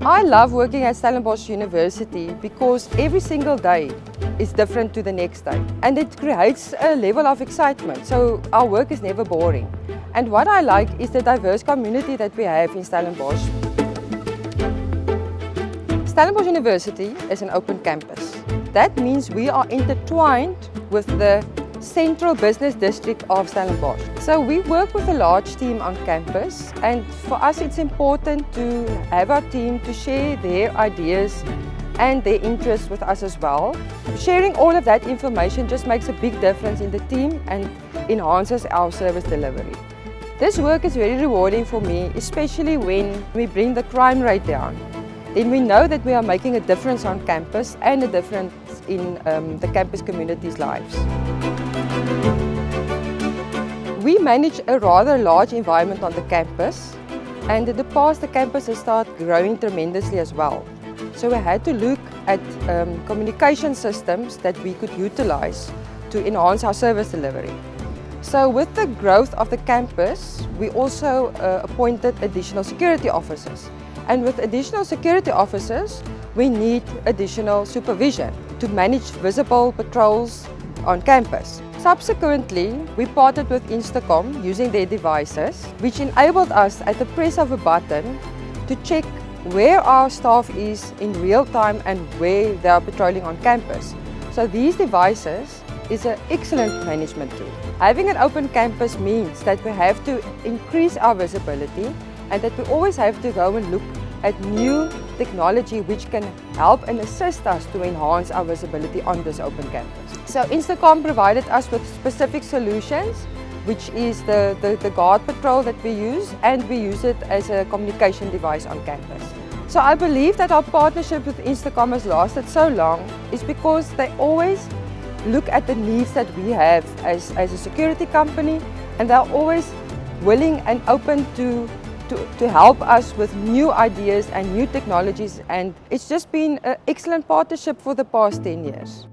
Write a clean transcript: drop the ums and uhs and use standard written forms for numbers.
I love working at Stellenbosch University because every single day is different to the next day, and it creates a level of excitement, so our work is never boring. And what I like is the diverse community that we have in Stellenbosch. Stellenbosch University is an open campus. That means we are intertwined with the central business district of Stellenbosch. So we work with a large team on campus, and for us it's important to have our team to share their ideas and their interests with us as well. Sharing all of that information just makes a big difference in the team and enhances our service delivery. This work is very rewarding for me, especially when we bring the crime rate down. Then we know that we are making a difference on campus and a difference in the campus community's lives. We manage a rather large environment on the campus, and in the past the campus has started growing tremendously as well. So we had to look at communication systems that we could utilize to enhance our service delivery. So with the growth of the campus, we also appointed additional security officers. And with additional security officers, we need additional supervision to manage visible patrols on campus. Subsequently, we partnered with Instacom using their devices, which enabled us at the press of a button to check where our staff is in real time and where they are patrolling on campus. So these devices is an excellent management tool. Having an open campus means that we have to increase our visibility and that we always have to go and look at new technology which can help and assist us to enhance our visibility on this open campus. So Instacom provided us with specific solutions, which is the guard patrol that we use, and we use it as a communication device on campus. So I believe that our partnership with Instacom has lasted so long is because they always look at the needs that we have as a security company, and they're always willing and open to help us with new ideas and new technologies, and it's just been an excellent partnership for the past 10 years.